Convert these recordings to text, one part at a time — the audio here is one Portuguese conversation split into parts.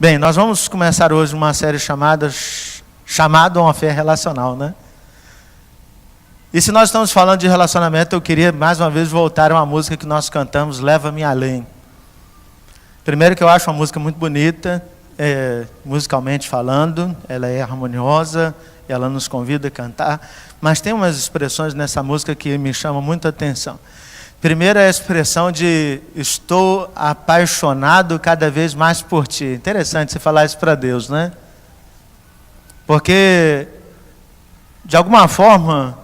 Bem, nós vamos começar hoje uma série chamada Uma Fé Relacional, né? E se nós estamos falando de relacionamento, eu queria mais uma vez voltar a uma música que nós cantamos, Leva-me Além. Primeiro que eu acho uma música muito bonita, musicalmente falando, ela é harmoniosa, ela nos convida a cantar, mas tem umas expressões nessa música que me chamam muita atenção. Primeiro é a expressão de estou apaixonado cada vez mais por ti. Interessante você falar isso para Deus, né? Porque, de alguma forma,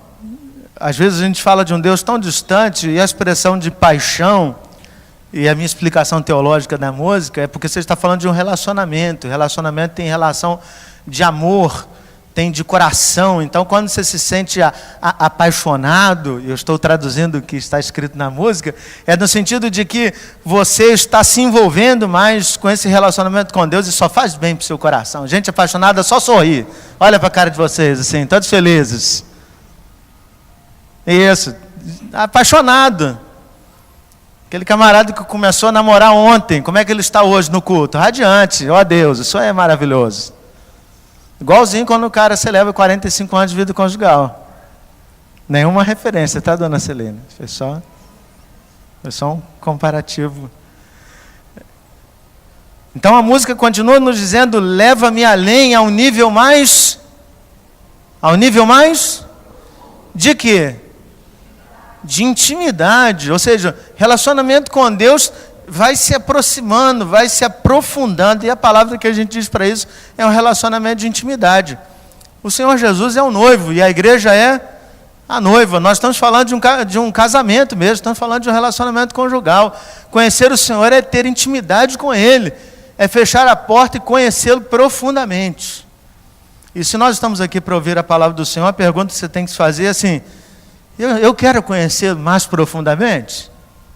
às vezes a gente fala de um Deus tão distante e a expressão de paixão, e a minha explicação teológica da música, é porque você está falando de um relacionamento. Relacionamento tem relação de amor, tem de coração. Então, quando você se sente apaixonado, eu estou traduzindo o que está escrito na música, é no sentido de que você está se envolvendo mais com esse relacionamento com Deus e só faz bem para o seu coração. Gente apaixonada só sorri. Olha para a cara de vocês, assim, todos felizes. Isso, apaixonado. Aquele camarada que começou a namorar ontem, como é que ele está hoje no culto? Radiante, ó Deus, isso é maravilhoso. Igualzinho quando o cara celebra 45 anos de vida conjugal. Nenhuma referência, tá, dona Celene? Foi só um comparativo. Então a música continua nos dizendo, leva-me além, ao nível mais de quê? De intimidade, ou seja, relacionamento com Deus vai se aproximando, vai se aprofundando, e a palavra que a gente diz para isso é um relacionamento de intimidade. O Senhor Jesus é o noivo e a igreja é a noiva. Nós estamos falando de um casamento mesmo, estamos falando de um relacionamento conjugal. Conhecer o Senhor é ter intimidade com Ele, é fechar a porta e conhecê-lo profundamente. E se nós estamos aqui para ouvir a palavra do Senhor, a pergunta que você tem que se fazer é assim, eu quero conhecê-lo mais profundamente?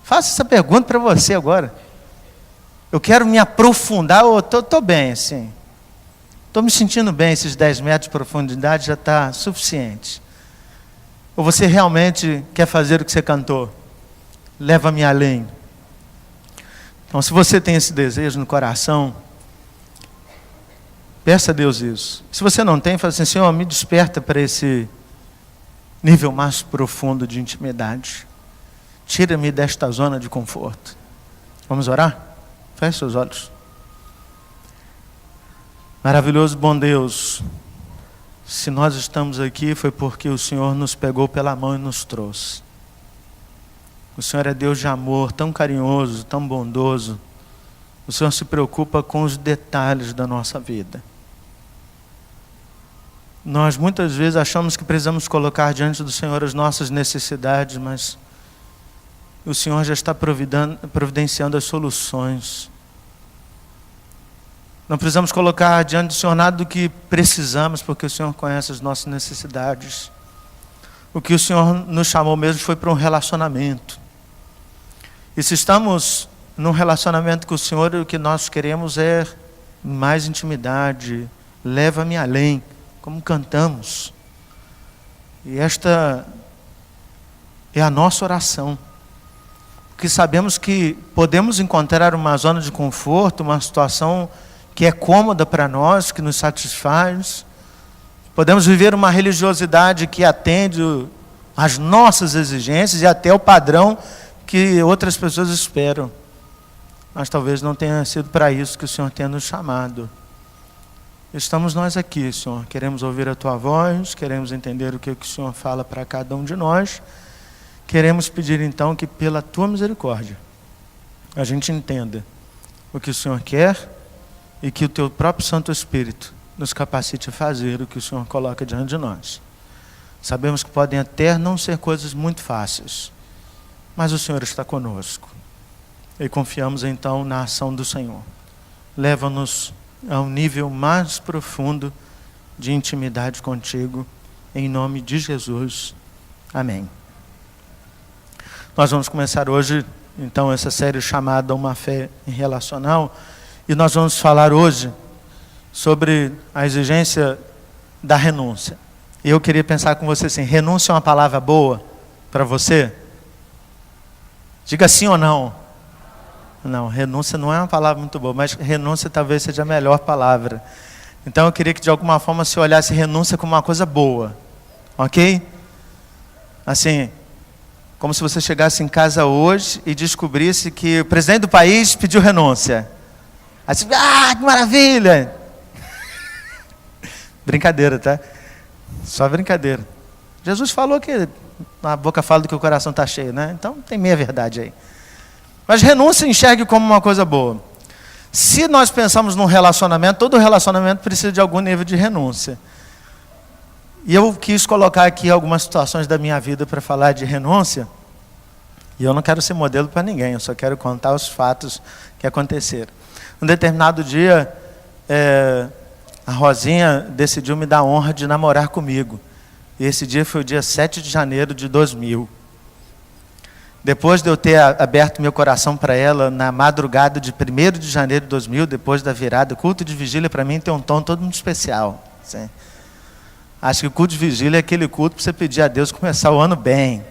Faça essa pergunta para você agora. Eu quero me aprofundar, ou estou bem assim. Estou me sentindo bem, esses 10 metros de profundidade já está suficiente. Ou você realmente quer fazer o que você cantou? Leva-me além. Então, se você tem esse desejo no coração, peça a Deus isso. Se você não tem, fala assim, Senhor, me desperta para esse nível mais profundo de intimidade. Tira-me desta zona de conforto. Vamos orar? Feche seus olhos. Maravilhoso, bom Deus, se nós estamos aqui foi porque o Senhor nos pegou pela mão e nos trouxe. O Senhor é Deus de amor, tão carinhoso, tão bondoso. O Senhor se preocupa com os detalhes da nossa vida. Nós muitas vezes achamos que precisamos colocar diante do Senhor as nossas necessidades, mas o Senhor já está providenciando as soluções. Não precisamos colocar diante do Senhor nada do que precisamos, porque o Senhor conhece as nossas necessidades. O que o Senhor nos chamou mesmo foi para um relacionamento. E se estamos num relacionamento com o Senhor, o que nós queremos é mais intimidade. Leva-me além, como cantamos. E esta é a nossa oração. Porque sabemos que podemos encontrar uma zona de conforto, uma situação que é cômoda para nós, que nos satisfaz. Podemos viver uma religiosidade que atende às nossas exigências e até o padrão que outras pessoas esperam. Mas talvez não tenha sido para isso que o Senhor tenha nos chamado. Estamos nós aqui, Senhor. Queremos ouvir a Tua voz, queremos entender o que o Senhor fala para cada um de nós. Queremos pedir então que pela Tua misericórdia a gente entenda o que o Senhor quer e que o Teu próprio Santo Espírito nos capacite a fazer o que o Senhor coloca diante de nós. Sabemos que podem até não ser coisas muito fáceis, mas o Senhor está conosco e confiamos então na ação do Senhor. Leva-nos a um nível mais profundo de intimidade contigo, em nome de Jesus. Amém. Nós vamos começar hoje, então, essa série chamada Uma Fé Relacional, e nós vamos falar hoje sobre a exigência da renúncia. E eu queria pensar com você assim, renúncia é uma palavra boa para você? Diga sim ou não. Não, renúncia não é uma palavra muito boa, mas renúncia talvez seja a melhor palavra. Então eu queria que de alguma forma você olhasse renúncia como uma coisa boa, ok? Assim, como se você chegasse em casa hoje e descobrisse que o presidente do país pediu renúncia. Assim, que maravilha! Brincadeira, tá? Só brincadeira. Jesus falou que a boca fala do que o coração está cheio, né? Então tem meia verdade aí. Mas renúncia enxergue como uma coisa boa. Se nós pensamos num relacionamento, todo relacionamento precisa de algum nível de renúncia. E eu quis colocar aqui algumas situações da minha vida para falar de renúncia. E eu não quero ser modelo para ninguém, eu só quero contar os fatos que aconteceram. Um determinado dia, a Rosinha decidiu me dar a honra de namorar comigo. E esse dia foi o dia 7 de janeiro de 2000. Depois de eu ter aberto meu coração para ela, na madrugada de 1º de janeiro de 2000, depois da virada, o culto de vigília para mim tem um tom todo muito especial. Assim. Acho que o culto de vigília é aquele culto para você pedir a Deus começar o ano bem.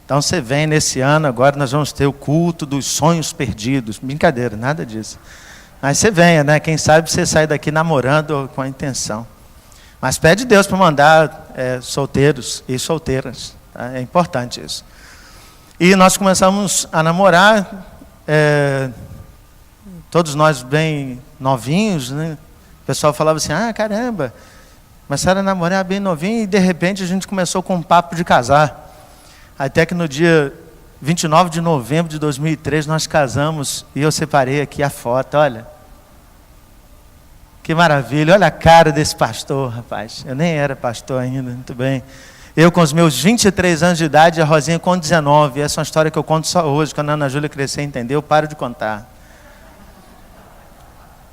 Então você vem nesse ano, agora nós vamos ter o culto dos sonhos perdidos. Brincadeira, nada disso. Mas você venha, né? Quem sabe você sai daqui namorando com a intenção. Mas pede Deus para mandar solteiros e solteiras. Tá? É importante isso. E nós começamos a namorar, todos nós bem novinhos, né? O pessoal falava assim, caramba, começaram a namorar bem novinho e de repente a gente começou com um papo de casar. Até que no dia 29 de novembro de 2003 nós casamos e eu separei aqui a foto, olha. Que maravilha, olha a cara desse pastor, rapaz. Eu nem era pastor ainda, muito bem. Eu com os meus 23 anos de idade, a Rosinha com 19. Essa é uma história que eu conto só hoje. Quando a Ana Júlia crescer e entender, eu paro de contar.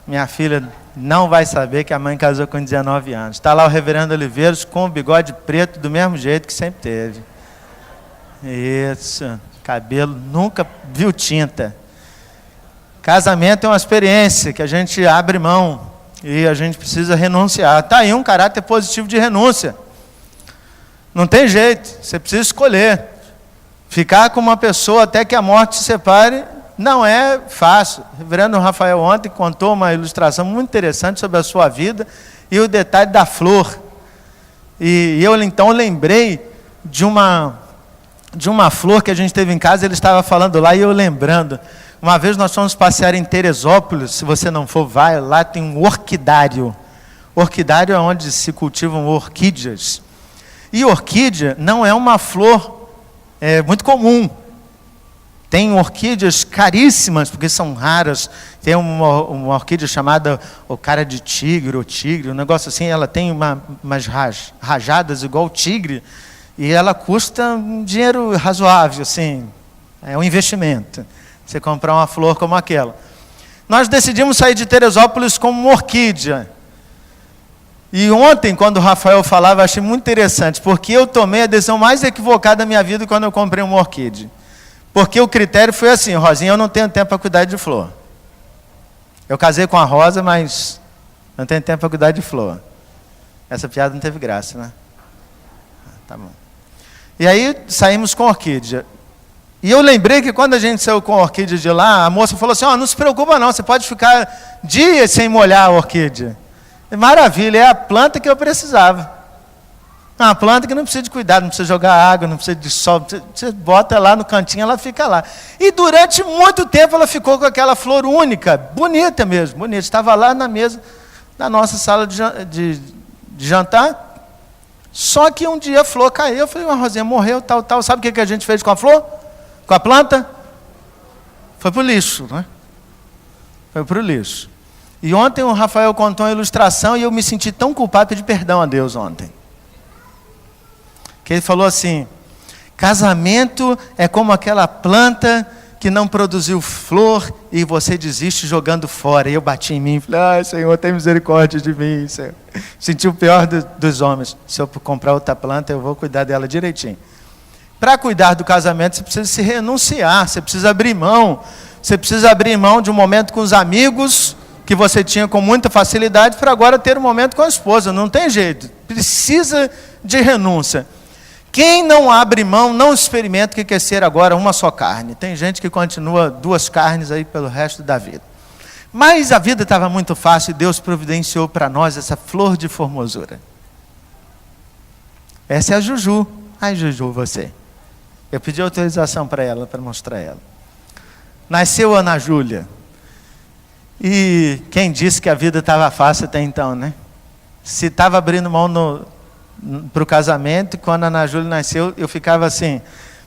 Minha filha não vai saber que a mãe casou com 19 anos. Está lá o reverendo Oliveiros com o bigode preto do mesmo jeito que sempre teve. Isso, cabelo nunca viu tinta. Casamento é uma experiência que a gente abre mão e a gente precisa renunciar. Está aí um caráter positivo de renúncia. Não tem jeito, você precisa escolher. Ficar com uma pessoa até que a morte se separe não é fácil. O reverendo Rafael ontem contou uma ilustração muito interessante sobre a sua vida e o detalhe da flor. E eu então lembrei de uma flor que a gente teve em casa, ele estava falando lá e eu lembrando. Uma vez nós fomos passear em Teresópolis, se você não for, vai, lá tem um orquidário. Orquidário é onde se cultivam orquídeas. E orquídea não é uma flor muito comum. Tem orquídeas caríssimas, porque são raras. Tem uma orquídea chamada o cara de tigre, ou tigre, um negócio assim, ela tem umas rajadas igual o tigre, e ela custa um dinheiro razoável, assim, é um investimento. Você comprar uma flor como aquela. Nós decidimos sair de Teresópolis com uma orquídea. E ontem, quando o Rafael falava, eu achei muito interessante, porque eu tomei a decisão mais equivocada da minha vida quando eu comprei uma orquídea. Porque o critério foi assim, Rosinha, eu não tenho tempo para cuidar de flor. Eu casei com a Rosa, mas não tenho tempo para cuidar de flor. Essa piada não teve graça, né? Tá bom. E aí saímos com a orquídea. E eu lembrei que quando a gente saiu com a orquídea de lá, a moça falou assim, não se preocupa não, você pode ficar dias sem molhar a orquídea. Maravilha, é a planta que eu precisava. Uma planta que não precisa de cuidado, não precisa jogar água, não precisa de sol, você bota lá no cantinho, ela fica lá. E durante muito tempo ela ficou com aquela flor única, bonita mesmo, bonita. Estava lá na mesa da nossa sala de jantar, só que um dia a flor caiu, eu falei, uma Rosinha morreu, tal. Sabe o que a gente fez com a flor? Com a planta? Foi para o lixo, né? Foi para o lixo. E ontem o Rafael contou uma ilustração e eu me senti tão culpado, pedi perdão a Deus ontem. Que ele falou assim, casamento é como aquela planta que não produziu flor e você desiste jogando fora. E eu bati em mim e falei, Senhor, tem misericórdia de mim, Senhor. Senti o pior dos homens. Se eu comprar outra planta, eu vou cuidar dela direitinho. Para cuidar do casamento, você precisa se renunciar, você precisa abrir mão. Você precisa abrir mão de um momento com os amigos que você tinha com muita facilidade para agora ter um momento com a esposa. Não tem jeito. Precisa de renúncia. Quem não abre mão, não experimenta o que é ser agora uma só carne. Tem gente que continua duas carnes aí pelo resto da vida. Mas a vida estava muito fácil e Deus providenciou para nós essa flor de formosura. Essa é a Juju. Ai, Juju, você. Eu pedi autorização para ela, para mostrar ela. Nasceu Ana Júlia. E quem disse que a vida estava fácil até então, né? Se estava abrindo mão para o casamento, e quando a Ana Júlia nasceu, eu ficava assim,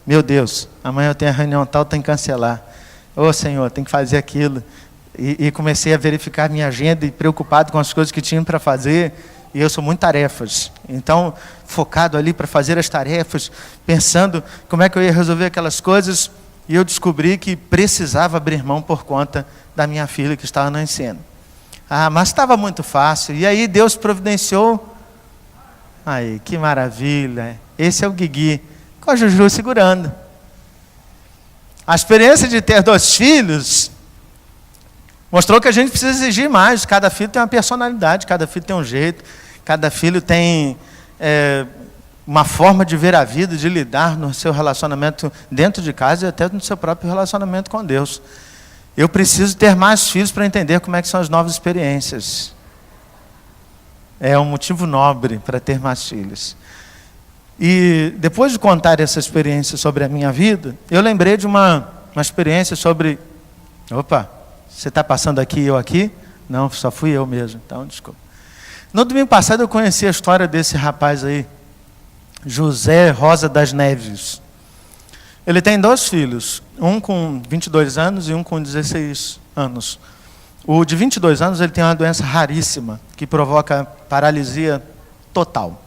meu Deus, amanhã eu tenho a reunião tal, tem que cancelar. Ô Senhor, tem que fazer aquilo. E comecei a verificar minha agenda e preocupado com as coisas que tinha para fazer. E eu sou muito tarefas. Então, focado ali para fazer as tarefas, pensando como é que eu ia resolver aquelas coisas. E eu descobri que precisava abrir mão por conta da minha filha que estava nascendo. Mas estava muito fácil. E aí Deus providenciou. Aí, que maravilha. Esse é o Guigui, com a Juju segurando. A experiência de ter 2 filhos mostrou que a gente precisa exigir mais. Cada filho tem uma personalidade, cada filho tem um jeito, cada filho tem uma forma de ver a vida, de lidar no seu relacionamento dentro de casa e até no seu próprio relacionamento com Deus. Eu preciso ter mais filhos para entender como é que são as novas experiências. É um motivo nobre para ter mais filhos. E depois de contar essa experiência sobre a minha vida, eu lembrei de uma experiência sobre... Opa, você está passando aqui e eu aqui? Não, só fui eu mesmo, então desculpa. No domingo passado eu conheci a história desse rapaz aí, José Rosa das Neves. Ele tem 2 filhos, um com 22 anos e um com 16 anos. O de 22 anos ele tem uma doença raríssima, que provoca paralisia total.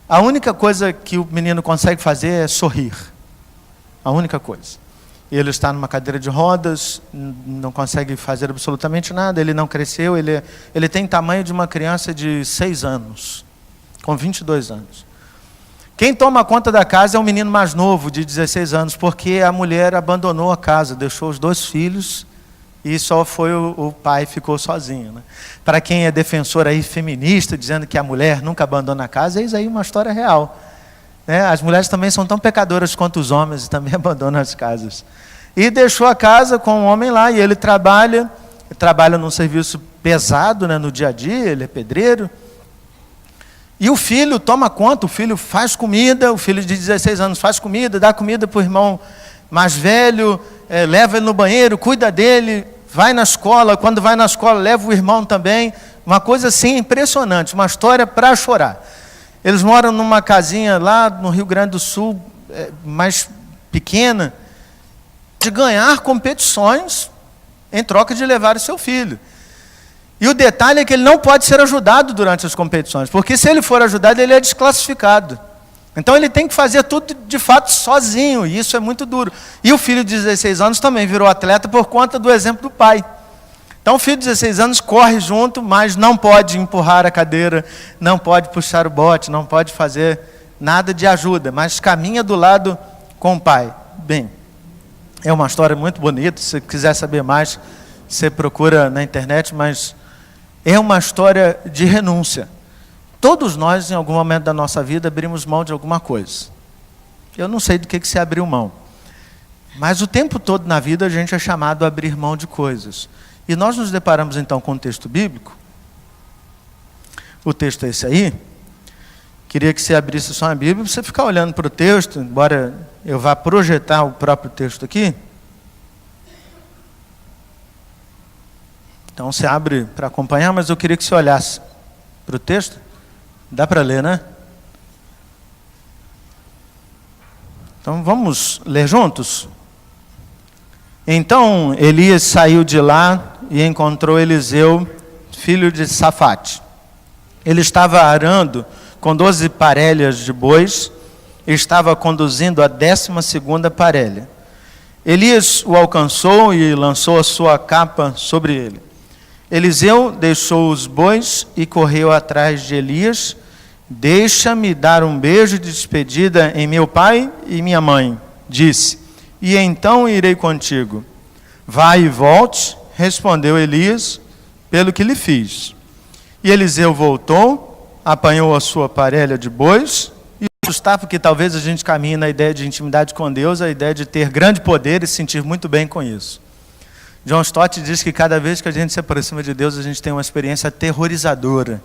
A única coisa que o menino consegue fazer é sorrir. A única coisa. Ele está numa cadeira de rodas, não consegue fazer absolutamente nada, ele não cresceu, ele tem tamanho de uma criança de 6 anos, com 22 anos. Quem toma conta da casa é um menino mais novo, de 16 anos, porque a mulher abandonou a casa, deixou os 2 filhos e só foi o pai, ficou sozinho. Né? Para quem é defensor aí feminista, dizendo que a mulher nunca abandona a casa, eis aí uma história real. As mulheres também são tão pecadoras quanto os homens e também abandonam as casas. E deixou a casa com um homem lá, e ele trabalha num serviço pesado, né, no dia a dia, ele é pedreiro. E o filho toma conta, o filho faz comida, o filho de 16 anos faz comida, dá comida para o irmão mais velho, leva ele no banheiro, cuida dele, vai na escola, quando vai na escola leva o irmão também. Uma coisa assim impressionante, uma história para chorar. Eles moram numa casinha lá no Rio Grande do Sul, mais pequena, de ganhar competições em troca de levar o seu filho. E o detalhe é que ele não pode ser ajudado durante as competições, porque se ele for ajudado, ele é desclassificado. Então ele tem que fazer tudo de fato sozinho, e isso é muito duro. E o filho de 16 anos também virou atleta por conta do exemplo do pai. Então o filho de 16 anos corre junto, mas não pode empurrar a cadeira, não pode puxar o bote, não pode fazer nada de ajuda, mas caminha do lado com o pai. Bem, é uma história muito bonita, se você quiser saber mais, você procura na internet, mas é uma história de renúncia. Todos nós, em algum momento da nossa vida, abrimos mão de alguma coisa. Eu não sei do que você abriu mão, mas o tempo todo na vida a gente é chamado a abrir mão de coisas. E nós nos deparamos então com um texto bíblico. O texto é esse aí. Queria que você abrisse só a Bíblia, para você ficar olhando para o texto, embora eu vá projetar o próprio texto aqui. Então você abre para acompanhar, mas eu queria que você olhasse para o texto. Dá para ler, né? Então vamos ler juntos? Então Elias saiu de lá e encontrou Eliseu, filho de Safate. Ele estava arando com 12 parelhas de bois e estava conduzindo a 12ª parelha. Elias o alcançou e lançou a sua capa sobre ele. Eliseu deixou os bois e correu atrás de Elias. Deixa-me dar um beijo de despedida em meu pai e minha mãe, disse, e então irei contigo. Vai e volte, respondeu Elias, pelo que lhe fiz. E Eliseu voltou, apanhou a sua parelha de bois e assustar, porque talvez a gente caminhe na ideia de intimidade com Deus, a ideia de ter grande poder e se sentir muito bem com isso. John Stott diz que cada vez que a gente se aproxima de Deus, a gente tem uma experiência aterrorizadora,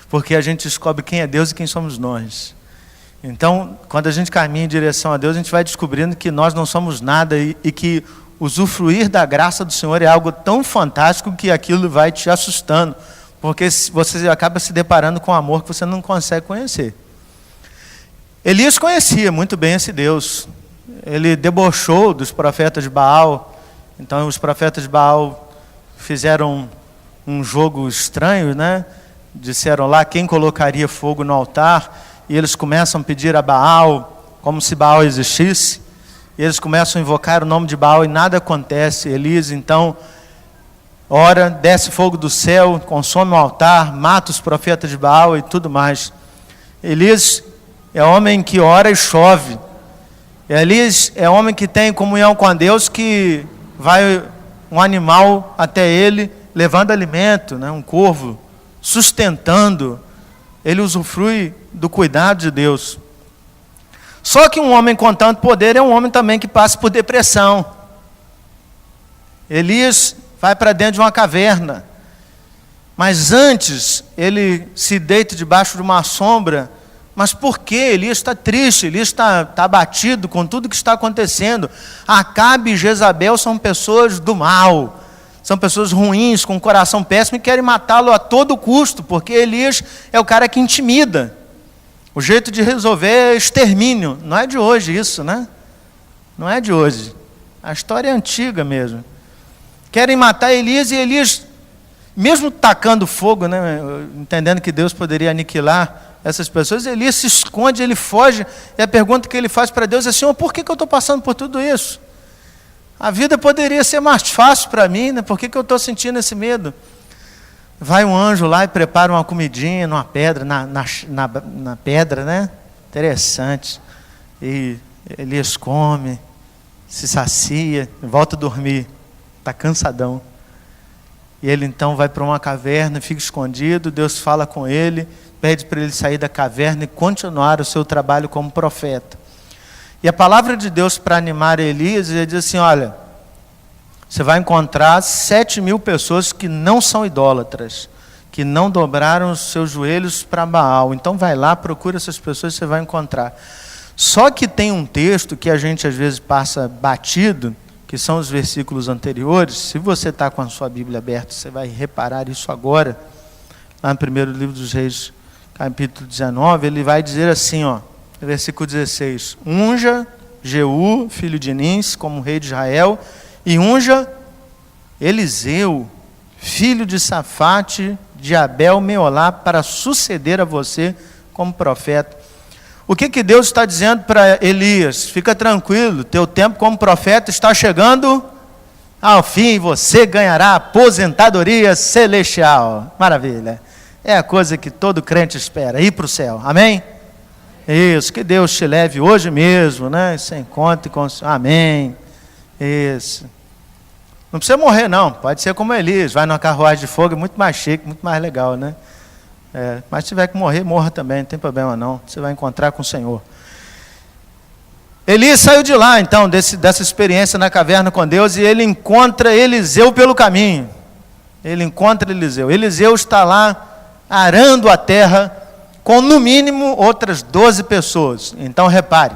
porque a gente descobre quem é Deus e quem somos nós. Então, quando a gente caminha em direção a Deus, a gente vai descobrindo que nós não somos nada e que usufruir da graça do Senhor é algo tão fantástico que aquilo vai te assustando, porque você acaba se deparando com um amor que você não consegue conhecer. Elias conhecia muito bem esse Deus. Ele debochou dos profetas de Baal. Então os profetas de Baal fizeram um jogo estranho, né? Disseram lá quem colocaria fogo no altar, e eles começam a pedir a Baal, como se Baal existisse, e eles começam a invocar o nome de Baal e nada acontece. Elias então ora, desce fogo do céu, consome o altar, mata os profetas de Baal e tudo mais. Elias é homem que ora e chove. Elias é homem que tem comunhão com Deus, que vai um animal até ele, levando alimento, né? Um corvo, sustentando. Ele usufrui do cuidado de Deus. Só que um homem com tanto poder é um homem também que passa por depressão. Elias vai para dentro de uma caverna. Mas antes, ele se deita debaixo de uma sombra. Mas por quê? Elias está triste, Elias está abatido com tudo que está acontecendo. Acabe e Jezabel são pessoas do mal. São pessoas ruins, com um coração péssimo e querem matá-lo a todo custo, porque Elias é o cara que intimida. O jeito de resolver é extermínio. Não é de hoje isso, né? Não é de hoje. A história é antiga mesmo. Querem matar Elias e Elias, mesmo tacando fogo, né, entendendo que Deus poderia aniquilar essas pessoas, Elias se esconde, ele foge, e a pergunta que ele faz para Deus é: Senhor, por que eu estou passando por tudo isso? A vida poderia ser mais fácil para mim, né? Por que eu estou sentindo esse medo? Vai um anjo lá e prepara uma comidinha numa pedra, na pedra, né? Interessante. E Elias come, se sacia, volta a dormir. Está cansadão. E ele então vai para uma caverna, fica escondido. Deus fala com ele, pede para ele sair da caverna e continuar o seu trabalho como profeta. E a palavra de Deus para animar Elias, ele diz assim: olha, você vai encontrar 7.000 pessoas que não são idólatras, que não dobraram os seus joelhos para Baal. Então vai lá, procura essas pessoas, você vai encontrar. Só que tem um texto que a gente às vezes passa batido, que são os versículos anteriores. Se você está com a sua Bíblia aberta, você vai reparar isso agora. Lá no primeiro livro dos Reis, capítulo 19, ele vai dizer assim, ó, versículo 16: unja Jeú, filho de Nins, como rei de Israel, e unja Eliseu, filho de Safate, de Abel Meolá, para suceder a você como profeta. O que Deus está dizendo para Elias? Fica tranquilo, teu tempo como profeta está chegando ao fim, você ganhará aposentadoria celestial. Maravilha. É a coisa que todo crente espera, ir para o céu. Amém? Isso, que Deus te leve hoje mesmo, né? Você encontre com... Amém. Isso. Não precisa morrer não, pode ser como Elias, vai numa carruagem de fogo, é muito mais chique, muito mais legal, né? Mas se tiver que morrer, morra também, não tem problema não, você vai encontrar com o Senhor. Elias saiu de lá então, dessa experiência na caverna com Deus, e ele encontra Eliseu pelo caminho. Ele encontra Eliseu. Eliseu está lá arando a terra com no mínimo outras 12 pessoas. Então repare,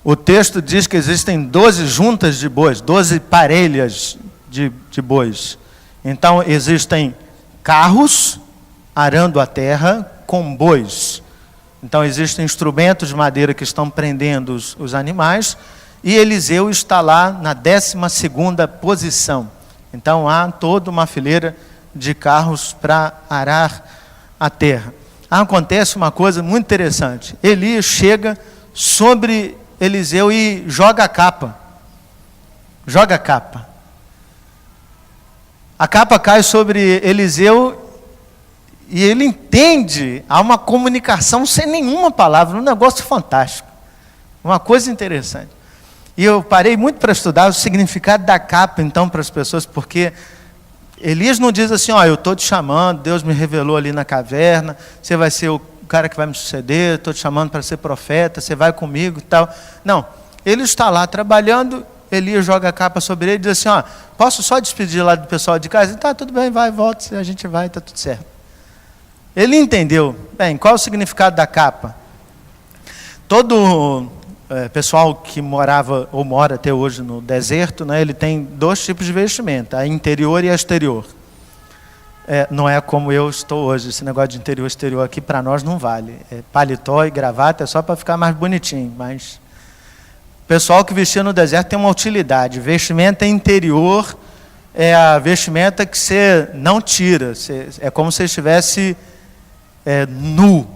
o texto diz que existem 12 juntas de bois, 12 parelhas de bois. Então existem carros arando a terra com bois. Então existem instrumentos de madeira que estão prendendo os animais, e Eliseu está lá na 12ª posição. Então há toda uma fileira de carros para arar a terra. Acontece uma coisa muito interessante. Elias chega sobre Eliseu e joga a capa. Joga a capa. A capa cai sobre Eliseu e ele entende. Há uma comunicação sem nenhuma palavra, um negócio fantástico. Uma coisa interessante. E eu parei muito para estudar o significado da capa, então, para as pessoas, porque Elias não diz assim, ó, eu estou te chamando, Deus me revelou ali na caverna, você vai ser o cara que vai me suceder, estou te chamando para ser profeta, você vai comigo e tal. Não, ele está lá trabalhando, Elias joga a capa sobre ele e diz assim, ó, posso só despedir lá do pessoal de casa? Tá, tudo bem, vai, volta, a gente vai, está tudo certo. Ele entendeu. Bem, qual é o significado da capa? Todo pessoal que morava ou mora até hoje no deserto, né, ele tem 2 tipos de vestimenta, a interior e a exterior. Não é como eu estou hoje, esse negócio de interior e exterior aqui para nós não vale. Paletó e gravata é só para ficar mais bonitinho, mas o pessoal que vestia no deserto tem uma utilidade. Vestimenta interior é a vestimenta que você não tira, é como se estivesse nu.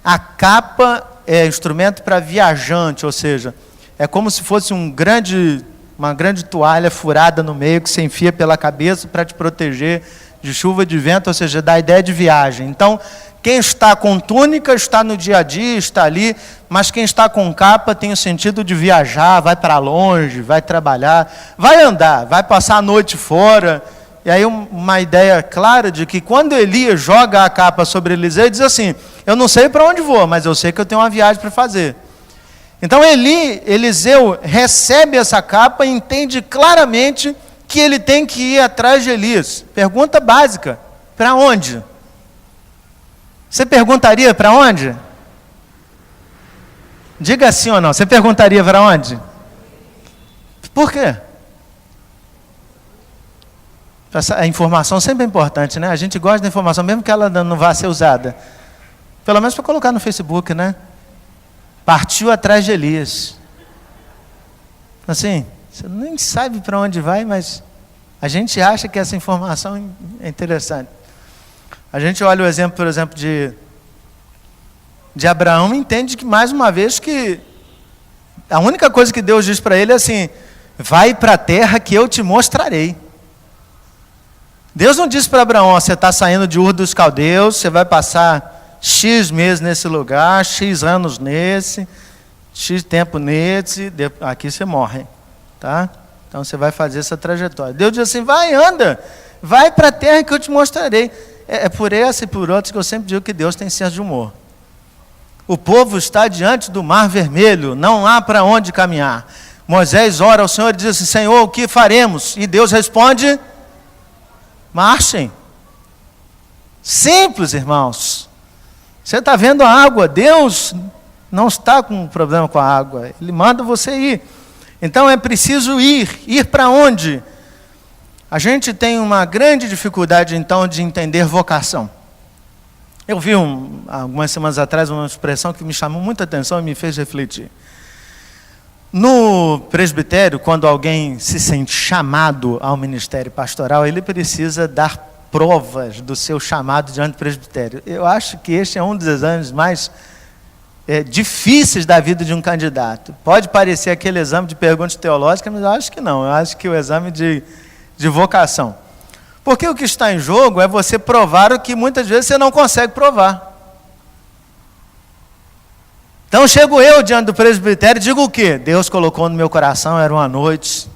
A capa é instrumento para viajante, ou seja, é como se fosse uma grande toalha furada no meio que você enfia pela cabeça para te proteger de chuva, de vento, ou seja, dá a ideia de viagem. Então, quem está com túnica está no dia a dia, está ali, mas quem está com capa tem o sentido de viajar, vai para longe, vai trabalhar, vai andar, vai passar a noite fora. E aí uma ideia clara de que quando Elias joga a capa sobre Eliseu, ele diz assim, eu não sei para onde vou, mas eu sei que eu tenho uma viagem para fazer. Então Eliseu recebe essa capa e entende claramente que ele tem que ir atrás de Elias. Pergunta básica, para onde? Você perguntaria para onde? Diga sim ou não, você perguntaria para onde? Por quê? A informação sempre é importante, né? A gente gosta da informação, mesmo que ela não vá ser usada. Pelo menos para colocar no Facebook, né? Partiu atrás de Elias. Assim, você nem sabe para onde vai, mas a gente acha que essa informação é interessante. A gente olha o exemplo, por exemplo, de Abraão e entende que, mais uma vez, que a única coisa que Deus diz para ele é assim, vai para a terra que eu te mostrarei. Deus não disse para Abraão, você está saindo de Ur dos Caldeus, você vai passar X meses nesse lugar, X anos nesse, X tempo nesse, aqui você morre, tá? Então você vai fazer essa trajetória. Deus diz assim, vai, anda, vai para a terra que eu te mostrarei. É por essa e por outras que eu sempre digo que Deus tem senso de humor. O povo está diante do mar vermelho, não há para onde caminhar. Moisés ora ao Senhor e diz assim, Senhor, o que faremos? E Deus responde, marchem. Simples, irmãos. Você está vendo a água, Deus não está com problema com a água, Ele manda você ir. Então é preciso ir para onde? A gente tem uma grande dificuldade então de entender vocação. Eu vi algumas semanas atrás uma expressão que me chamou muita atenção e me fez refletir. No presbitério, quando alguém se sente chamado ao ministério pastoral, ele precisa dar provas do seu chamado diante do presbitério. Eu acho que este é um dos exames mais difíceis da vida de um candidato. Pode parecer aquele exame de perguntas teológicas, mas eu acho que não. Eu acho que o exame de vocação. Porque o que está em jogo é você provar o que muitas vezes você não consegue provar. Então chego eu diante do presbitério e digo o quê? Deus colocou no meu coração, era uma noite,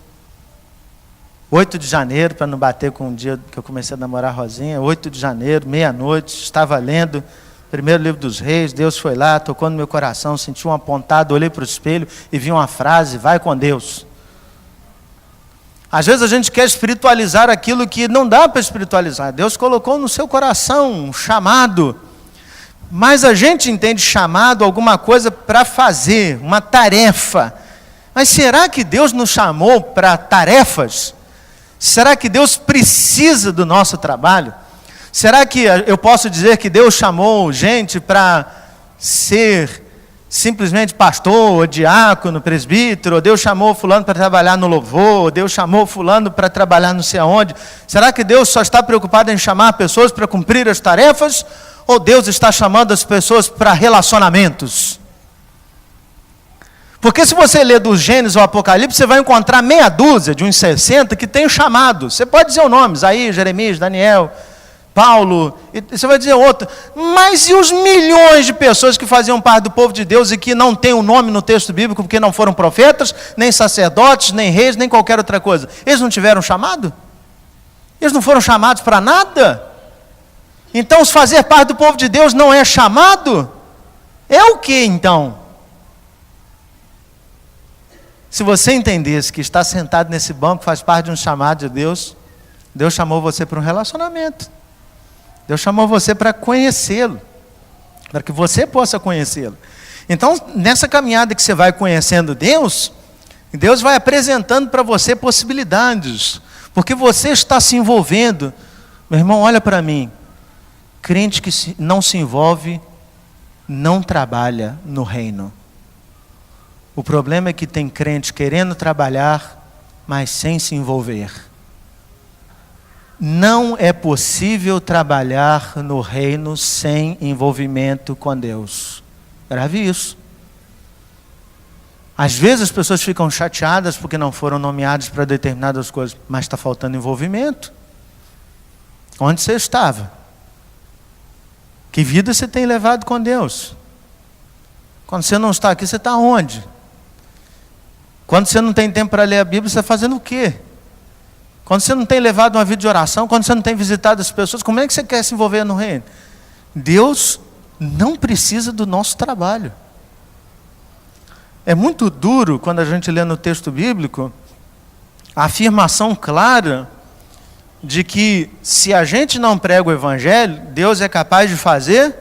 8 de janeiro, para não bater com o dia que eu comecei a namorar a Rosinha, 8 de janeiro, meia-noite, estava lendo o primeiro livro dos reis, Deus foi lá, tocou no meu coração, senti um apontado, olhei para o espelho e vi uma frase, vai com Deus. Às vezes a gente quer espiritualizar aquilo que não dá para espiritualizar. Deus colocou no seu coração um chamado. Mas a gente entende chamado alguma coisa para fazer, uma tarefa. Mas será que Deus nos chamou para tarefas? Será que Deus precisa do nosso trabalho? Será que eu posso dizer que Deus chamou gente para ser simplesmente pastor, ou diácono, presbítero, ou Deus chamou fulano para trabalhar no louvor, ou Deus chamou fulano para trabalhar não sei aonde? Será que Deus só está preocupado em chamar pessoas para cumprir as tarefas? Ou Deus está chamando as pessoas para relacionamentos? Porque se você ler do Gênesis ao Apocalipse, você vai encontrar meia dúzia de uns 60 que tem chamado. Você pode dizer o nome, Isaías, Jeremias, Daniel, Paulo, e você vai dizer outro. Mas e os milhões de pessoas que faziam parte do povo de Deus e que não tem o nome no texto bíblico porque não foram profetas, nem sacerdotes, nem reis, nem qualquer outra coisa? Eles não tiveram chamado? Eles não foram chamados para nada? Então, se fazer parte do povo de Deus não é chamado, é o que então? Se você entendesse que está sentado nesse banco faz parte de um chamado de Deus, Deus chamou você para um relacionamento. Deus chamou você para conhecê-lo, para que você possa conhecê-lo. Então, nessa caminhada que você vai conhecendo Deus, Deus vai apresentando para você possibilidades, porque você está se envolvendo. Meu irmão, olha para mim, crente que não se envolve, não trabalha no reino. O problema é que tem crente querendo trabalhar, mas sem se envolver. Não é possível trabalhar no reino sem envolvimento com Deus. Grave isso. Às vezes as pessoas ficam chateadas porque não foram nomeadas para determinadas coisas, mas está faltando envolvimento. Onde você estava? Que vida você tem levado com Deus? Quando você não está aqui, você está onde? Quando você não tem tempo para ler a Bíblia, você está fazendo o quê? Quando você não tem levado uma vida de oração, quando você não tem visitado as pessoas, como é que você quer se envolver no reino? Deus não precisa do nosso trabalho. É muito duro quando a gente lê no texto bíblico a afirmação clara de que se a gente não prega o evangelho, Deus é capaz de fazer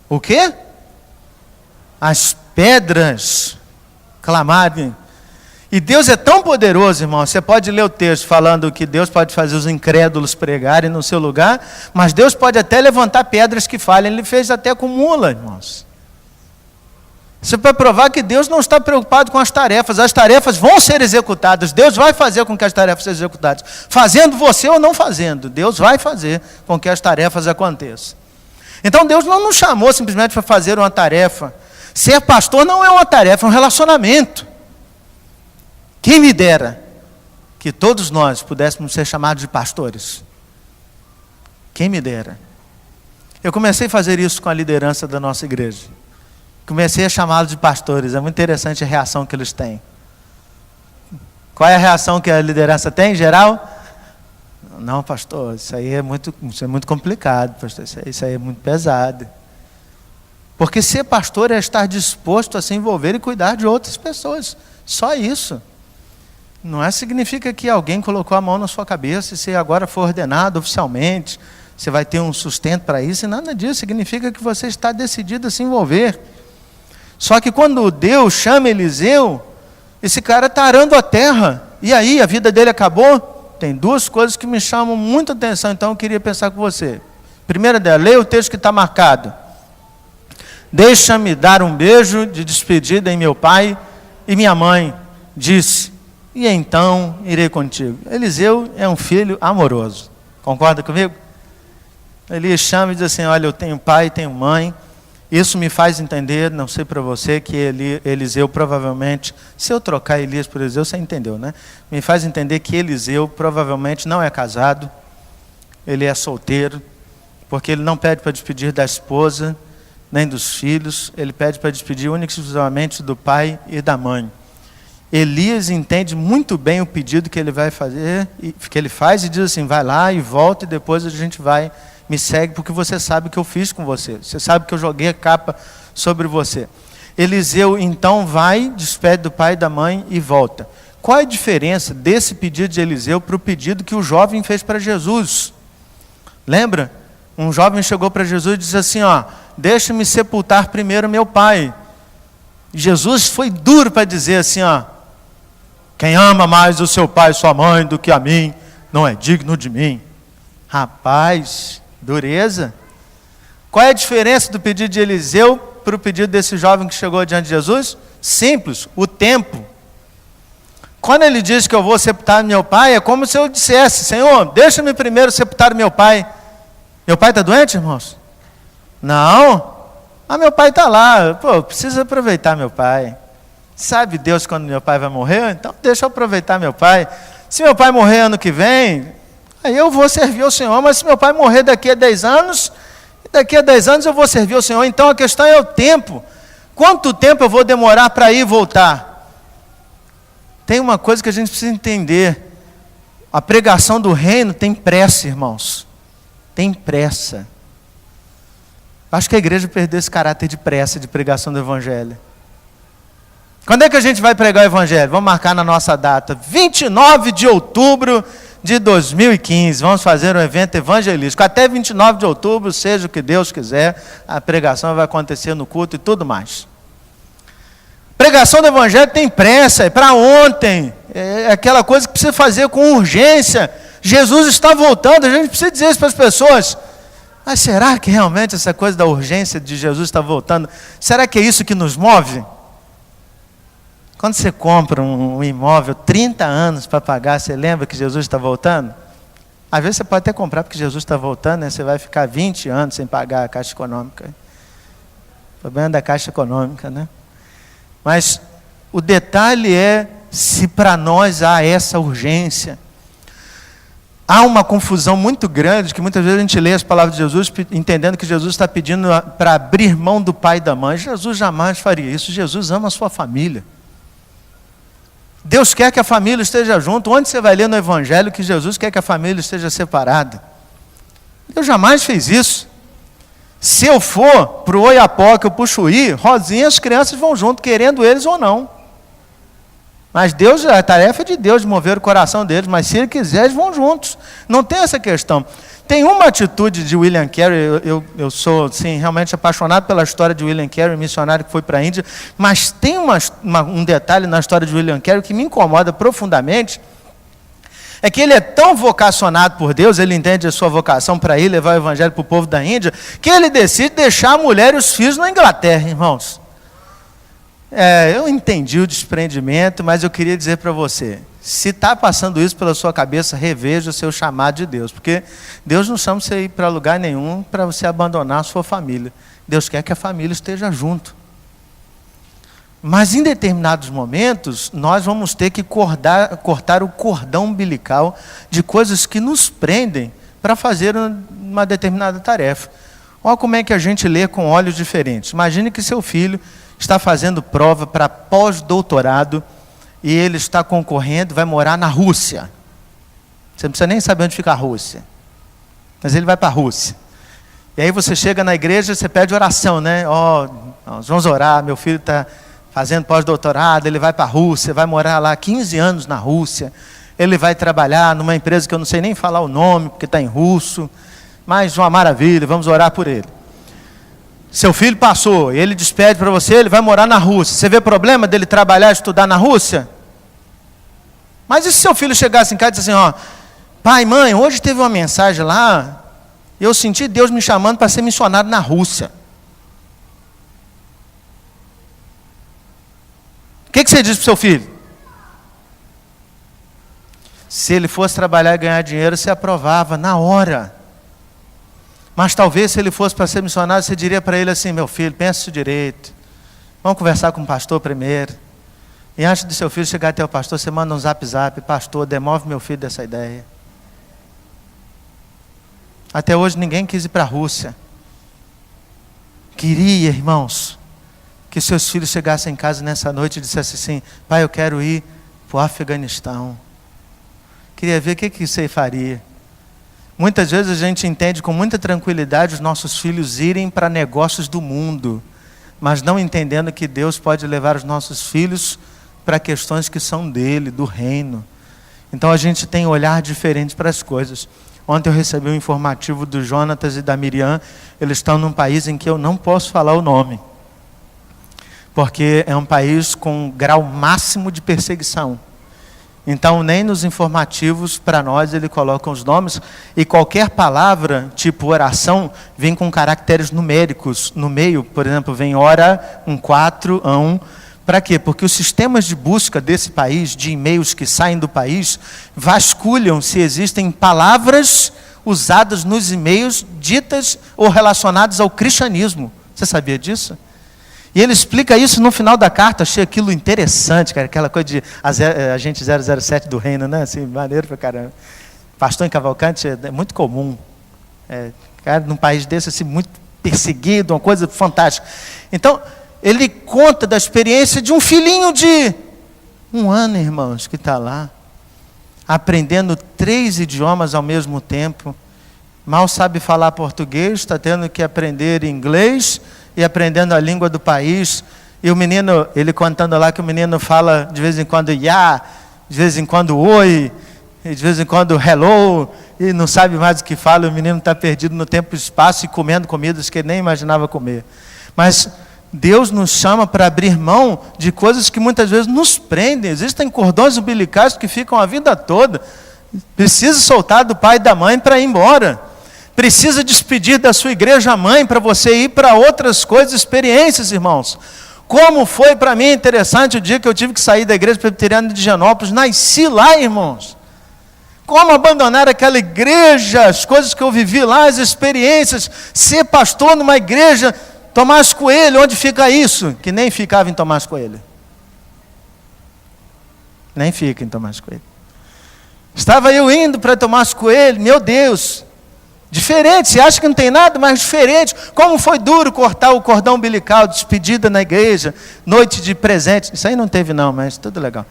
o quê? As pedras clamarem. E Deus é tão poderoso, irmão, você pode ler o texto falando que Deus pode fazer os incrédulos pregarem no seu lugar, mas Deus pode até levantar pedras que falhem. Ele fez até com mula, irmãos. Isso é para provar que Deus não está preocupado com as tarefas vão ser executadas, Deus vai fazer com que as tarefas sejam executadas, fazendo você ou não fazendo, Deus vai fazer com que as tarefas aconteçam. Então Deus não nos chamou simplesmente para fazer uma tarefa. Ser pastor não é uma tarefa, é um relacionamento. Quem me dera que todos nós pudéssemos ser chamados de pastores. Quem me dera. Eu comecei a fazer isso com a liderança da nossa igreja. Comecei a chamá-los de pastores. É muito interessante a reação que eles têm. Qual é a reação que a liderança tem em geral? Não, pastor, isso é muito complicado, pastor. Isso aí é muito pesado. Porque ser pastor é estar disposto a se envolver e cuidar de outras pessoas. Só isso. Não significa que alguém colocou a mão na sua cabeça e você agora for ordenado oficialmente, você vai ter um sustento para isso, e nada disso. Significa que você está decidido a se envolver. Só que quando Deus chama Eliseu, esse cara está arando a terra. E aí, a vida dele acabou? Tem duas coisas que me chamam muita atenção, então eu queria pensar com você. Primeira delas, leia o texto que está marcado. Deixa-me dar um beijo de despedida em meu pai e minha mãe. Disse, e então irei contigo. Eliseu é um filho amoroso. Concorda comigo? Ele chama e diz assim, olha, eu tenho pai, tenho mãe. Isso me faz entender, não sei para você, que Eliseu provavelmente, se eu trocar Elias por Eliseu, você entendeu, né? Me faz entender que Eliseu provavelmente não é casado, ele é solteiro, porque ele não pede para despedir da esposa, nem dos filhos, ele pede para despedir única e exclusivamente do pai e da mãe. Elias entende muito bem o pedido que ele vai fazer, que ele faz e diz assim, vai lá e volta e depois a gente vai, me segue, porque você sabe o que eu fiz com você, você sabe que eu joguei a capa sobre você. Eliseu então vai, despede do pai e da mãe e volta. Qual é a diferença desse pedido de Eliseu para o pedido que o jovem fez para Jesus? Lembra? Um jovem chegou para Jesus e disse assim, ó, deixa-me sepultar primeiro meu pai. Jesus foi duro para dizer assim, ó, quem ama mais o seu pai e sua mãe do que a mim, não é digno de mim. Rapaz, dureza. Qual é a diferença do pedido de Eliseu para o pedido desse jovem que chegou diante de Jesus? Simples, o tempo. Quando ele diz que eu vou sepultar meu pai, é como se eu dissesse, Senhor, deixa-me primeiro sepultar meu pai. Meu pai está doente, irmãos? Não. Meu pai está lá. Pô, preciso aproveitar meu pai. Sabe Deus quando meu pai vai morrer? Então deixa eu aproveitar meu pai. Se meu pai morrer ano que vem, aí eu vou servir ao Senhor. Mas se meu pai morrer daqui a 10 anos, daqui a 10 anos eu vou servir ao Senhor. Então a questão é o tempo. Quanto tempo eu vou demorar para ir e voltar? Tem uma coisa que a gente precisa entender. A pregação do reino tem pressa, irmãos. tem pressa. Acho que a igreja perdeu esse caráter de pressa de pregação do evangelho. Quando é que a gente vai pregar o evangelho? Vamos marcar na nossa data, 29 de outubro de 2015. Vamos fazer um evento evangelístico. Até 29 de outubro, seja o que Deus quiser, a pregação vai acontecer no culto e tudo mais. Pregação do evangelho tem pressa, é para ontem. É aquela coisa que precisa fazer com urgência. Jesus está voltando, a gente precisa dizer isso para as pessoas. Mas será que realmente essa coisa da urgência de Jesus estar voltando, será que é isso que nos move? Quando você compra um imóvel, 30 anos para pagar, você lembra que Jesus está voltando? Às vezes você pode até comprar porque Jesus está voltando, né? Você vai ficar 20 anos sem pagar a Caixa Econômica. O problema da Caixa Econômica, né? Mas o detalhe é se para nós há essa urgência. Há uma confusão muito grande, que muitas vezes a gente lê as palavras de Jesus, entendendo que Jesus está pedindo para abrir mão do pai e da mãe. Jesus jamais faria isso. Jesus ama a sua família. Deus quer que a família esteja junto. Onde você vai ler no Evangelho que Jesus quer que a família esteja separada? Deus jamais fez isso. Se eu for para o Oiapoque ou para o Chuí, Rosinha, as crianças vão junto, querendo eles ou não. Mas Deus, a tarefa é de Deus de mover o coração deles, mas se Ele quiser, eles vão juntos. Não tem essa questão. Tem uma atitude de William Carey, eu sou sim, realmente apaixonado pela história de William Carey, missionário que foi para a Índia, mas tem um detalhe na história de William Carey que me incomoda profundamente, é que ele é tão vocacionado por Deus, ele entende a sua vocação para ir levar o evangelho para o povo da Índia, que ele decide deixar a mulher e os filhos na Inglaterra, irmãos. Eu entendi o desprendimento, mas eu queria dizer para você, se está passando isso pela sua cabeça, reveja o seu chamado de Deus, porque Deus não chama você ir para lugar nenhum para você abandonar a sua família. Deus quer que a família esteja junto. Mas em determinados momentos, nós vamos ter que cortar o cordão umbilical de coisas que nos prendem para fazer uma determinada tarefa. Olha como é que a gente lê com olhos diferentes. Imagine que seu filho está fazendo prova para pós-doutorado e ele está concorrendo, vai morar na Rússia. Você não precisa nem saber onde fica a Rússia, mas ele vai para a Rússia. E aí você chega na igreja, você pede oração, né? Nós vamos orar, meu filho está fazendo pós-doutorado, ele vai para a Rússia, vai morar lá 15 anos na Rússia, ele vai trabalhar numa empresa que eu não sei nem falar o nome, porque está em russo, mas uma maravilha, vamos orar por ele. Seu filho passou, ele despede para você, ele vai morar na Rússia. Você vê problema dele trabalhar e estudar na Rússia? Mas e se seu filho chegasse em casa e disse assim, pai, mãe, hoje teve uma mensagem lá, eu senti Deus me chamando para ser missionário na Rússia. O que você diz para o seu filho? Se ele fosse trabalhar e ganhar dinheiro, você aprovava na hora. Mas talvez se ele fosse para ser missionário, você diria para ele assim, meu filho, pensa direito. Vamos conversar com o pastor primeiro. E antes de seu filho chegar até o pastor, você manda um zap, pastor, demove meu filho dessa ideia. Até hoje ninguém quis ir para a Rússia. Queria, irmãos, que seus filhos chegassem em casa nessa noite e dissessem assim, pai, eu quero ir para o Afeganistão. Queria ver o que você faria. Muitas vezes a gente entende com muita tranquilidade os nossos filhos irem para negócios do mundo, mas não entendendo que Deus pode levar os nossos filhos para questões que são dele, do reino. Então a gente tem um olhar diferente para as coisas. Ontem eu recebi um informativo do Jonatas e da Miriam, eles estão num país em que eu não posso falar o nome, porque é um país com um grau máximo de perseguição. Então, nem nos informativos, para nós, ele coloca os nomes, e qualquer palavra, tipo oração, vem com caracteres numéricos. No meio, por exemplo, vem hora, 4, 1. Para quê? Porque os sistemas de busca desse país, de e-mails que saem do país, vasculham se existem palavras usadas nos e-mails ditas ou relacionadas ao cristianismo. Você sabia disso? E ele explica isso no final da carta, achei aquilo interessante, cara, aquela coisa de agente 007 do reino, né? Assim, maneiro pra caramba. Pastor em Cavalcante é muito comum. Cara, num país desse, assim, muito perseguido, uma coisa fantástica. Então, ele conta da experiência de um filhinho de 1 ano, irmãos, que está lá, aprendendo 3 idiomas ao mesmo tempo, mal sabe falar português, está tendo que aprender inglês e aprendendo a língua do país. E o menino, ele contando lá que o menino fala de vez em quando "ya", de vez em quando "oi", e de vez em quando "hello", e não sabe mais o que fala. O menino está perdido no tempo e espaço e comendo comidas que ele nem imaginava comer. Mas Deus nos chama para abrir mão de coisas que muitas vezes nos prendem. Existem cordões umbilicais que ficam a vida toda. Precisa soltar do pai e da mãe para ir embora. Precisa despedir da sua igreja mãe para você ir para outras coisas, experiências, irmãos. Como foi para mim interessante o dia que eu tive que sair da igreja presbiteriana de Higienópolis. Nasci lá, irmãos. Como abandonar aquela igreja, as coisas que eu vivi lá, as experiências, ser pastor numa igreja. Tomás Coelho, onde fica isso? Que nem ficava em Tomás Coelho. Nem fica em Tomás Coelho. Estava eu indo para Tomás Coelho, meu Deus, diferente, você acha que não tem nada, mas diferente. Como foi duro cortar o cordão umbilical, despedida na igreja, noite de presente. Isso aí não teve não, mas tudo legal.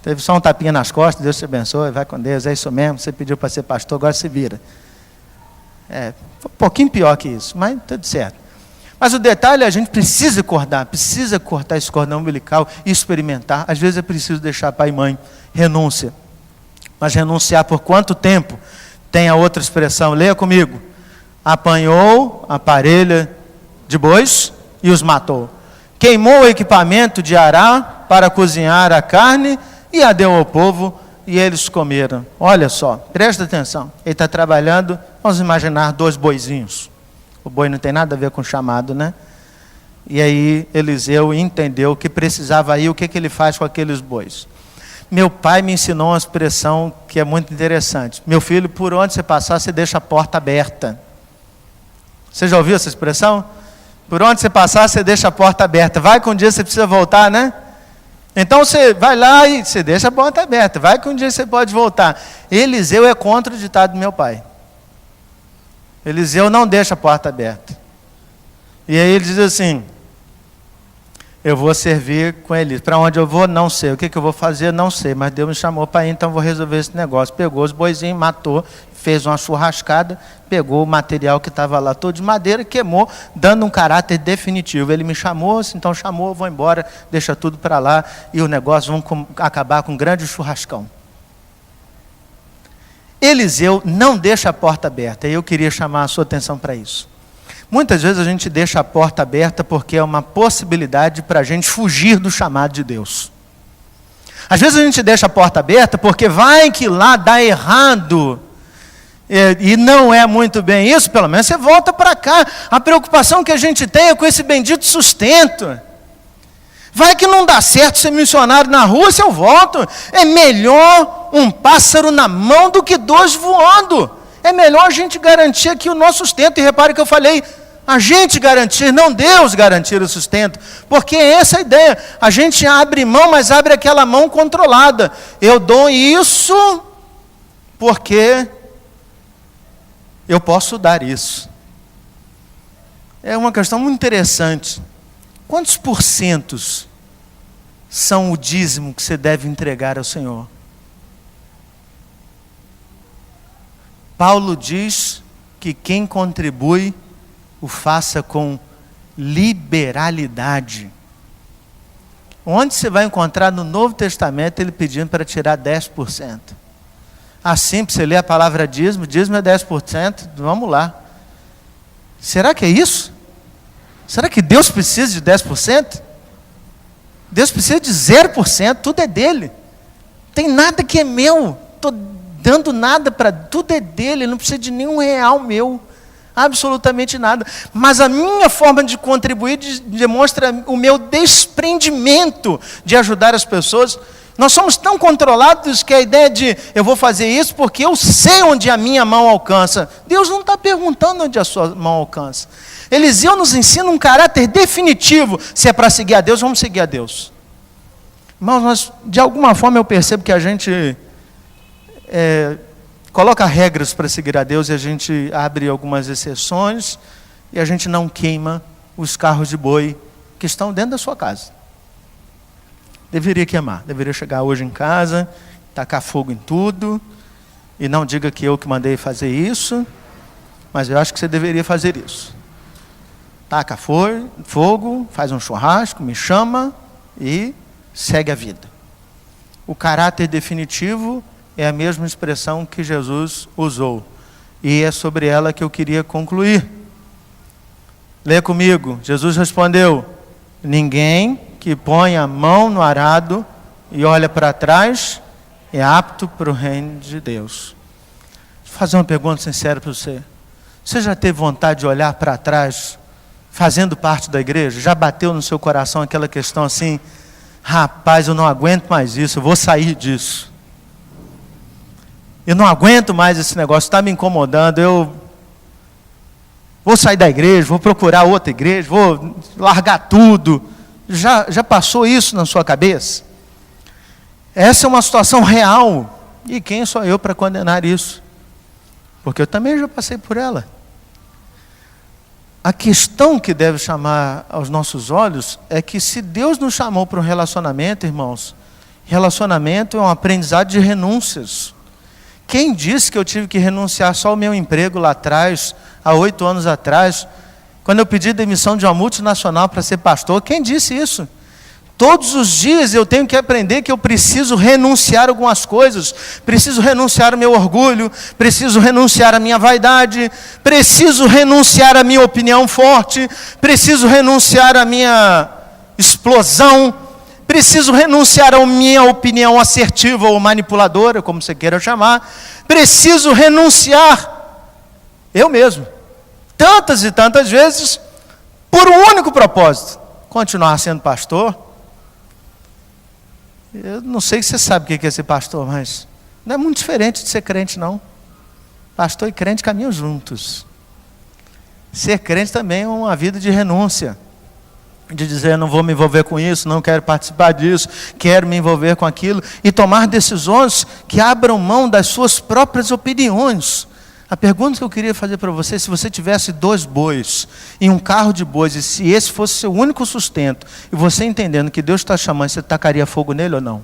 Teve só um tapinha nas costas, Deus te abençoe, vai com Deus, é isso mesmo, você pediu para ser pastor, agora se vira. Foi um pouquinho pior que isso, mas tudo certo. Mas o detalhe é a gente precisa cortar esse cordão umbilical e experimentar. Às vezes é preciso deixar pai e mãe, renúncia. Mas renunciar por quanto tempo? Tem a outra expressão, leia comigo. Apanhou a parelha de bois e os matou. Queimou o equipamento de arar para cozinhar a carne e a deu ao povo e eles comeram. Olha só, presta atenção. Ele está trabalhando, vamos imaginar 2 boizinhos. O boi não tem nada a ver com chamado, né? E aí Eliseu entendeu que precisava ir, o que ele faz com aqueles bois? Meu pai me ensinou uma expressão que é muito interessante. Meu filho, por onde você passar, você deixa a porta aberta. Você já ouviu essa expressão? Por onde você passar, você deixa a porta aberta. Vai que um dia você precisa voltar, né? Então você vai lá e você deixa a porta aberta. Vai que um dia você pode voltar. Eliseu é contra o ditado do meu pai. Eliseu não deixa a porta aberta. E aí ele diz assim: eu vou servir com Elias. Para onde eu vou? Não sei. O que eu vou fazer? Não sei. Mas Deus me chamou para ir, então vou resolver esse negócio. Pegou os boizinhos, matou, fez uma churrascada, pegou o material que estava lá todo de madeira, queimou, dando um caráter definitivo. Ele me chamou, então chamou, vou embora, deixa tudo para lá, e o negócio vamos acabar com um grande churrascão. Eliseu não deixa a porta aberta, e eu queria chamar a sua atenção para isso. Muitas vezes a gente deixa a porta aberta porque é uma possibilidade para a gente fugir do chamado de Deus. Às vezes a gente deixa a porta aberta porque vai que lá dá errado. E não é muito bem isso, pelo menos você volta para cá. A preocupação que a gente tem é com esse bendito sustento. Vai que não dá certo ser missionário na rua, se eu volto. É melhor um pássaro na mão do que 2 voando. É melhor a gente garantir aqui o nosso sustento. E repare que eu falei, a gente garantir, não Deus garantir o sustento. Porque é essa a ideia. A gente abre mão, mas abre aquela mão controlada. Eu dou isso porque eu posso dar isso. É uma questão muito interessante. Quantos porcentos são o dízimo que você deve entregar ao Senhor? Paulo diz que quem contribui, o faça com liberalidade. Onde você vai encontrar no Novo Testamento ele pedindo para tirar 10%? Assim, para você ler a palavra dízimo, dízimo é 10%, vamos lá. Será que é isso? Será que Deus precisa de 10%? Deus precisa de 0%, tudo é dele. Não tem nada que é meu, estou dando nada para... Tudo é dele, não precisa de nenhum real meu. Absolutamente nada. Mas a minha forma de contribuir demonstra o meu desprendimento de ajudar as pessoas. Nós somos tão controlados que a ideia de eu vou fazer isso porque eu sei onde a minha mão alcança. Deus não está perguntando onde a sua mão alcança. Eliseu nos ensina um caráter definitivo. Se é para seguir a Deus, vamos seguir a Deus. Mas de alguma forma eu percebo que a gente coloca regras para seguir a Deus e a gente abre algumas exceções e a gente não queima os carros de boi que estão dentro da sua casa. Deveria queimar, deveria chegar hoje em casa, tacar fogo em tudo E não diga que eu que mandei fazer isso, mas eu acho que você deveria fazer isso. Taca fogo, faz um churrasco, me chama e segue a vida. O caráter definitivo é a mesma expressão que Jesus usou. E é sobre ela que eu queria concluir. Lê comigo. Jesus respondeu: ninguém que põe a mão no arado e olha para trás é apto para o reino de Deus. Vou fazer uma pergunta sincera para você. Você já teve vontade de olhar para trás, fazendo parte da igreja? Já bateu no seu coração aquela questão assim: rapaz, eu não aguento mais isso, eu vou sair disso. Eu não aguento mais esse negócio, está me incomodando, eu vou sair da igreja, vou procurar outra igreja, vou largar tudo. Já passou isso na sua cabeça? Essa é uma situação real. E quem sou eu para condenar isso? Porque eu também já passei por ela. A questão que deve chamar aos nossos olhos é que se Deus nos chamou para um relacionamento, irmãos, relacionamento é um aprendizado de renúncias. Quem disse que eu tive que renunciar só ao meu emprego lá atrás, há 8 anos atrás, quando eu pedi demissão de uma multinacional para ser pastor? Quem disse isso? Todos os dias eu tenho que aprender que eu preciso renunciar a algumas coisas. Preciso renunciar ao meu orgulho, preciso renunciar à minha vaidade, preciso renunciar à minha opinião forte, preciso renunciar à minha explosão, preciso renunciar à minha opinião assertiva ou manipuladora, como você queira chamar. Preciso renunciar eu mesmo, tantas e tantas vezes, por um único propósito: continuar sendo pastor. Eu não sei se você sabe o que é ser pastor, mas não é muito diferente de ser crente, não. Pastor e crente caminham juntos. Ser crente também é uma vida de renúncia, de dizer: não vou me envolver com isso, não quero participar disso, quero me envolver com aquilo, e tomar decisões que abram mão das suas próprias opiniões. A pergunta que eu queria fazer para você: se você tivesse 2 bois em um carro de bois, e se esse fosse seu único sustento, e você entendendo que Deus está chamando, você tacaria fogo nele ou não?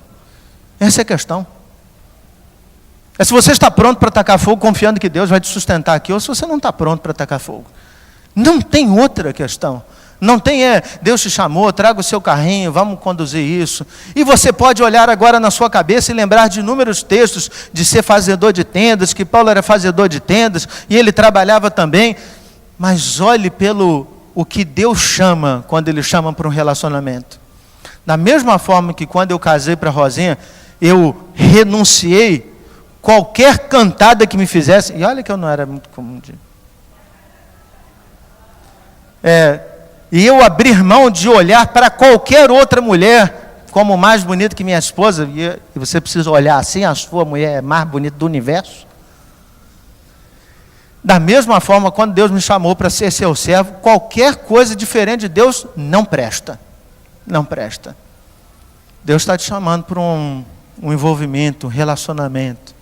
Essa é a questão. É se você está pronto para tacar fogo, confiando que Deus vai te sustentar aqui, ou se você não está pronto para tacar fogo. Não tem outra questão. Não tem Deus te chamou, traga o seu carrinho, vamos conduzir isso. E você pode olhar agora na sua cabeça e lembrar de inúmeros textos de ser fazedor de tendas, que Paulo era fazedor de tendas, e ele trabalhava também. Mas olhe pelo o que Deus chama, quando Ele chama para um relacionamento. Da mesma forma que quando eu casei para a Rosinha, eu renunciei qualquer cantada que me fizesse, e olha que eu não era muito comum de... E eu abrir mão de olhar para qualquer outra mulher como mais bonita que minha esposa, e você precisa olhar assim: a sua mulher é mais bonita do universo. Da mesma forma, quando Deus me chamou para ser seu servo, qualquer coisa diferente de Deus não presta. Não presta. Deus está te chamando para um envolvimento, um relacionamento.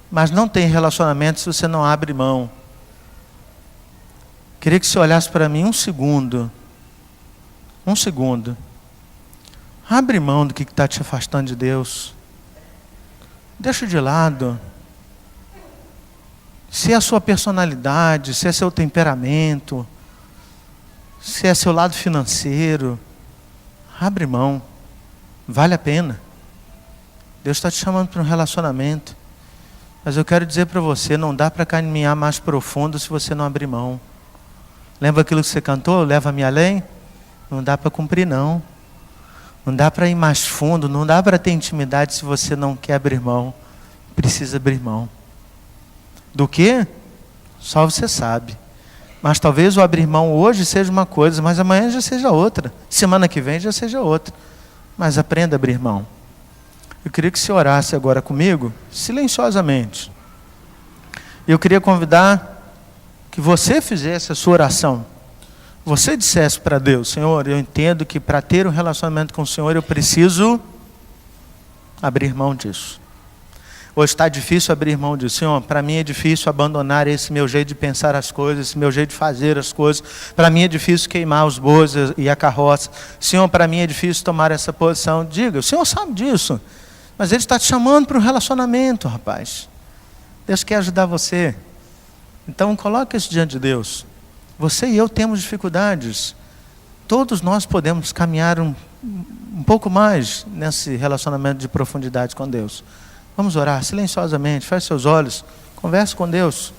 Mas não tem relacionamento se você não abre mão. Queria que você olhasse para mim um segundo. Um segundo. Abre mão do que está te afastando de Deus. Deixa de lado. Se é a sua personalidade, se é seu temperamento, se é seu lado financeiro, abre mão. Vale a pena. Deus está te chamando para um relacionamento. Mas eu quero dizer para você: não dá para caminhar mais profundo se você não abrir mão. Lembra aquilo que você cantou? Leva-me além? Não dá para cumprir, não. Não dá para ir mais fundo, não dá para ter intimidade se você não quer abrir mão. Precisa abrir mão. Do quê? Só você sabe. Mas talvez o abrir mão hoje seja uma coisa, mas amanhã já seja outra. Semana que vem já seja outra. Mas aprenda a abrir mão. Eu queria que você orasse agora comigo, silenciosamente. Eu queria convidar que você fizesse a sua oração. Você dissesse para Deus: Senhor, eu entendo que para ter um relacionamento com o Senhor eu preciso abrir mão disso. Hoje está difícil abrir mão disso. Senhor, para mim é difícil abandonar esse meu jeito de pensar as coisas, esse meu jeito de fazer as coisas. Para mim é difícil queimar os bois e a carroça. Senhor, para mim é difícil tomar essa posição. Diga, o Senhor sabe disso. Mas Ele está te chamando para um relacionamento, rapaz. Deus quer ajudar você. Então coloque isso diante de Deus. Você e eu temos dificuldades. Todos nós podemos caminhar um pouco mais nesse relacionamento de profundidade com Deus. Vamos orar silenciosamente, feche seus olhos, converse com Deus.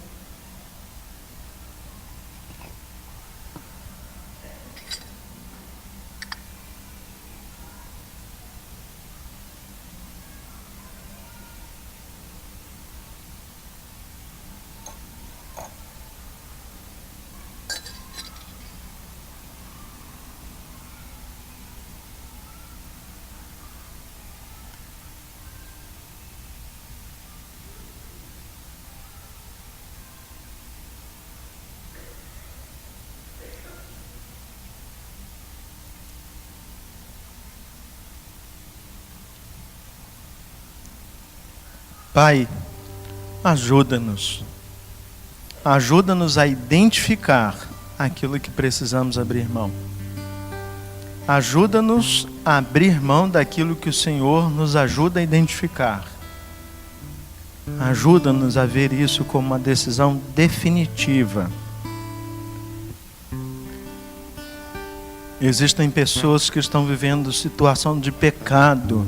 Pai, ajuda-nos a identificar aquilo que precisamos abrir mão. Ajuda-nos a abrir mão daquilo que o Senhor nos ajuda a identificar. Ajuda-nos a ver isso como uma decisão definitiva. Existem pessoas que estão vivendo situação de pecado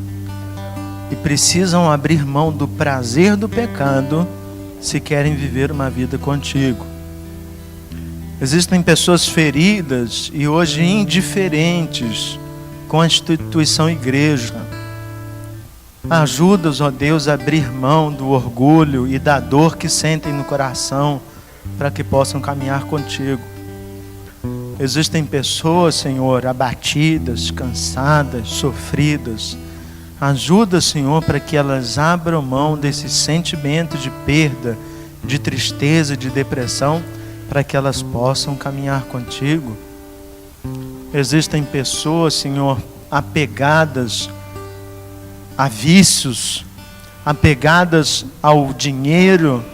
e precisam abrir mão do prazer do pecado se querem viver uma vida contigo. Existem pessoas feridas e hoje indiferentes com a instituição igreja. Ajuda-os, ó Deus, a abrir mão do orgulho e da dor que sentem no coração para que possam caminhar contigo. Existem pessoas, Senhor, abatidas, cansadas, sofridas. Ajuda, Senhor, para que elas abram mão desse sentimento de perda, de tristeza, de depressão, para que elas possam caminhar contigo. Existem pessoas, Senhor, apegadas a vícios, apegadas ao dinheiro,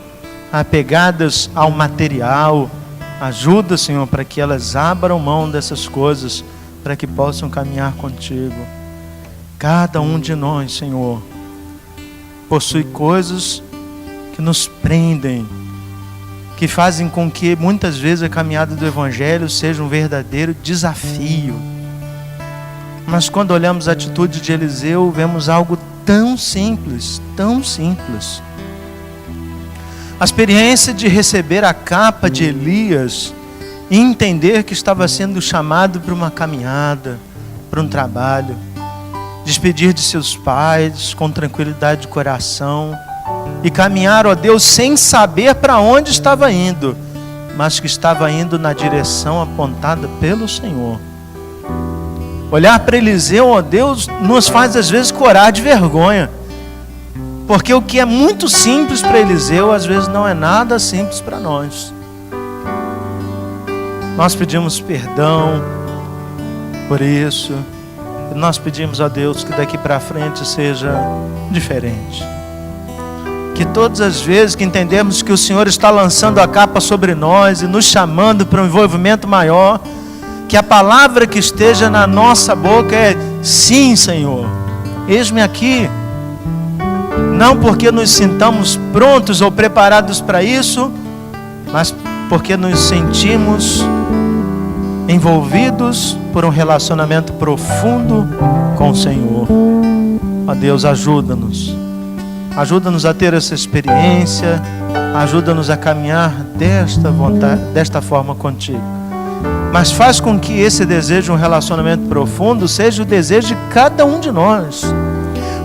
apegadas ao material. Ajuda, Senhor, para que elas abram mão dessas coisas, para que possam caminhar contigo. Cada um de nós, Senhor, possui coisas que nos prendem, que fazem com que muitas vezes a caminhada do Evangelho seja um verdadeiro desafio. Mas quando olhamos a atitude de Eliseu, vemos algo tão simples, tão simples. A experiência de receber a capa de Elias e entender que estava sendo chamado para uma caminhada, para um trabalho, despedir de seus pais com tranquilidade de coração e caminhar, ó Deus, sem saber para onde estava indo, mas que estava indo na direção apontada pelo Senhor. Olhar para Eliseu, ó Deus, nos faz às vezes corar de vergonha, porque o que é muito simples para Eliseu, às vezes não é nada simples para nós. Nós pedimos perdão por isso. Nós pedimos a Deus que daqui para frente seja diferente. Que todas as vezes que entendemos que o Senhor está lançando a capa sobre nós e nos chamando para um envolvimento maior, que a palavra que esteja na nossa boca é: sim, Senhor, eis-me aqui. Não porque nos sintamos prontos ou preparados para isso, mas porque nos sentimos envolvidos por um relacionamento profundo com o Senhor. Ó Deus, ajuda-nos a ter essa experiência, ajuda-nos a caminhar desta forma contigo. Mas faz com que esse desejo de um relacionamento profundo seja o desejo de cada um de nós,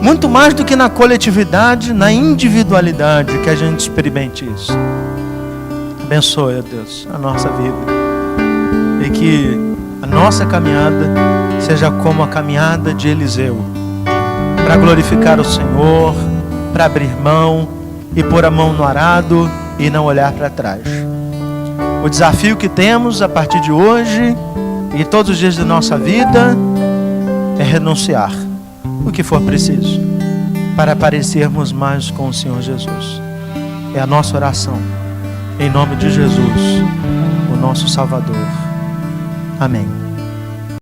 muito mais do que na coletividade, na individualidade, que a gente experimente isso. Abençoe, ó Deus, a nossa vida. E que a nossa caminhada seja como a caminhada de Eliseu, para glorificar o Senhor, para abrir mão e pôr a mão no arado e não olhar para trás. O desafio que temos a partir de hoje e todos os dias da nossa vida é renunciar o que for preciso para parecermos mais com o Senhor Jesus. É a nossa oração, em nome de Jesus, o nosso Salvador. Amém.